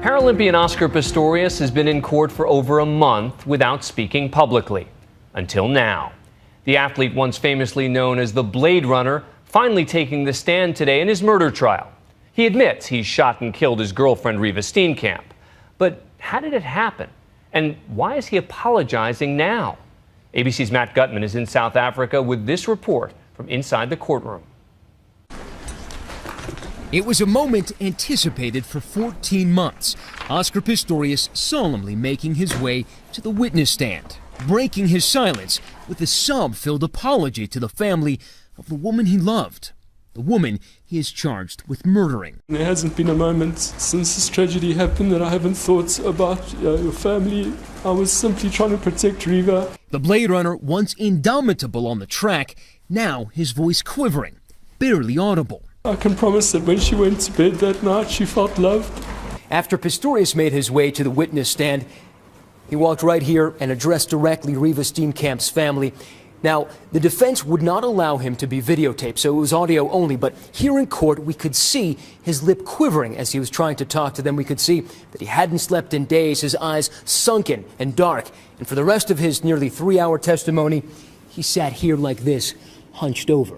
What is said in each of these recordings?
Paralympian Oscar Pistorius has been in court for over a month without speaking publicly. Until now. The athlete, once famously known as the Blade Runner, finally taking the stand today in his murder trial. He admits he shot and killed his girlfriend, Reeva Steenkamp. But how did it happen? And why is he apologizing now? ABC's Matt Gutman is in South Africa with this report from inside the courtroom. It was a moment anticipated for 14 months. Oscar Pistorius solemnly making his way to the witness stand, breaking his silence with a sob-filled apology to the family of the woman he loved, the woman he is charged with murdering. There hasn't been a moment since this tragedy happened that I haven't thought about your family. I was simply trying to protect Reeva. The Blade Runner, once indomitable on the track, now his voice quivering, barely audible. I can promise that when she went to bed that night, she felt loved. After Pistorius made his way to the witness stand, he walked right here and addressed directly Reeva Steenkamp's family. Now, the defense would not allow him to be videotaped, so it was audio only, but here in court we could see his lip quivering as he was trying to talk to them. We could see that he hadn't slept in days, his eyes sunken and dark. And for the rest of his nearly 3-hour testimony, he sat here like this, hunched over.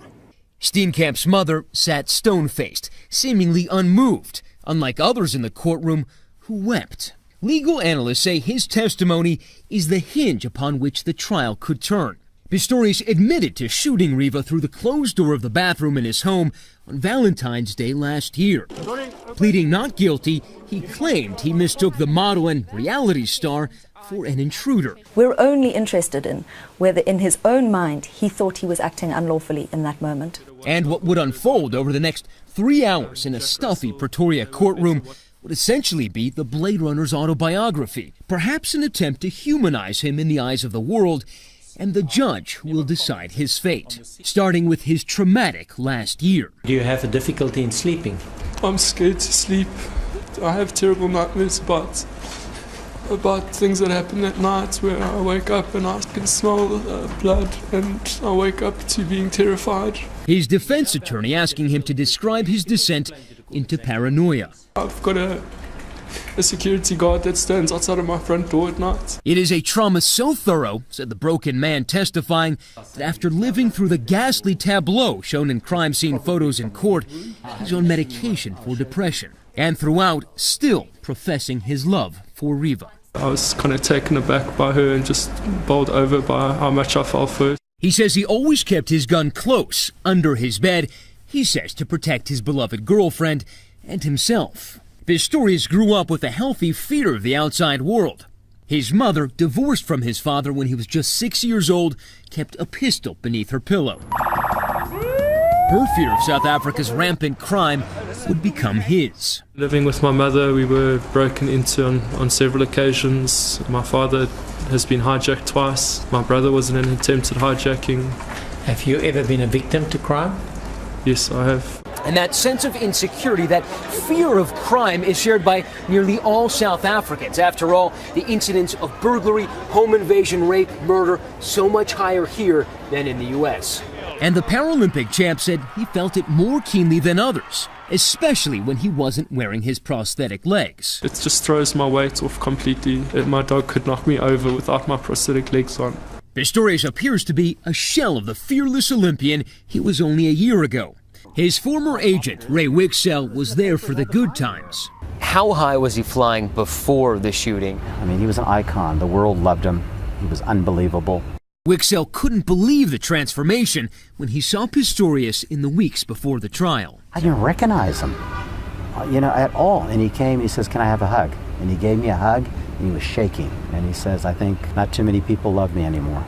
Steenkamp's mother sat stone-faced, seemingly unmoved, unlike others in the courtroom who wept. Legal analysts say his testimony is the hinge upon which the trial could turn. Pistorius admitted to shooting Reeva through the closed door of the bathroom in his home on Valentine's Day last year. Pleading not guilty, he claimed he mistook the model and reality star for an intruder. We're only interested in whether in his own mind he thought he was acting unlawfully in that moment. And what would unfold over the next 3 hours in a stuffy Pretoria courtroom would essentially be the Blade Runner's autobiography, perhaps an attempt to humanize him in the eyes of the world, and the judge will decide his fate, starting with his traumatic last year. Do you have a difficulty in sleeping? I'm scared to sleep. I have terrible nightmares about things that happen at night where I wake up and I can smell blood and I wake up to being terrified. His defense attorney asking him to describe his descent into paranoia. I've got a security guard that stands outside of my front door at night. It is a trauma so thorough, said the broken man testifying, that after living through the ghastly tableau shown in crime scene photos in court, he's on medication for depression. And throughout, still professing his love for Reeva. I was kind of taken aback by her and just bowled over by how much I fell for her. He says he always kept his gun close, under his bed, he says to protect his beloved girlfriend and himself. Pistorius grew up with a healthy fear of the outside world. His mother, divorced from his father when he was just 6 years old, kept a pistol beneath her pillow. Her fear of South Africa's rampant crime would become his. Living with my mother, we were broken into on several occasions. My father has been hijacked twice. My brother was in an attempted hijacking. Have you ever been a victim to crime? Yes, I have. And that sense of insecurity, that fear of crime is shared by nearly all South Africans. After all, the incidence of burglary, home invasion, rape, murder, so much higher here than in the U.S. And the Paralympic champ said he felt it more keenly than others, especially when he wasn't wearing his prosthetic legs. It just throws my weight off completely. My dog could knock me over without my prosthetic legs on. Pistorius appears to be a shell of the fearless Olympian he was only a year ago. His former agent, Ray Wixell, was there for the good times. How high was he flying before the shooting? I mean, he was an icon. The world loved him. He was unbelievable. Wixell couldn't believe the transformation when he saw Pistorius in the weeks before the trial. I didn't recognize him, at all. And he came, he says, "Can I have a hug?" And he gave me a hug, and he was shaking. And he says, "I think not too many people love me anymore."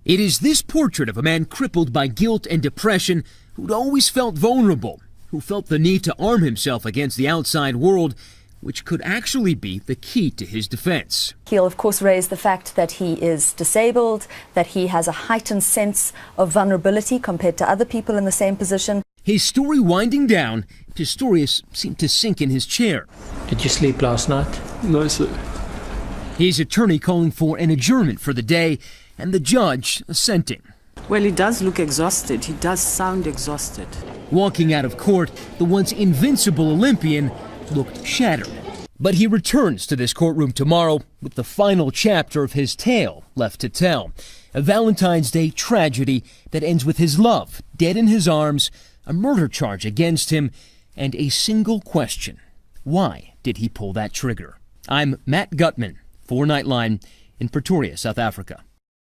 It is this portrait of a man crippled by guilt and depression who'd always felt vulnerable, who felt the need to arm himself against the outside world, which could actually be the key to his defense. He'll of course raise the fact that he is disabled, that he has a heightened sense of vulnerability compared to other people in the same position. His story winding down, Pistorius seemed to sink in his chair. Did you sleep last night? No, sir. His attorney calling for an adjournment for the day, and the judge assenting. Well, he does look exhausted. He does sound exhausted. Walking out of court, the once invincible Olympian looked shattered. But he returns to this courtroom tomorrow with the final chapter of his tale left to tell. A Valentine's Day tragedy that ends with his love dead in his arms, a murder charge against him, and a single question. Why did he pull that trigger? I'm Matt Gutman for Nightline in Pretoria, South Africa.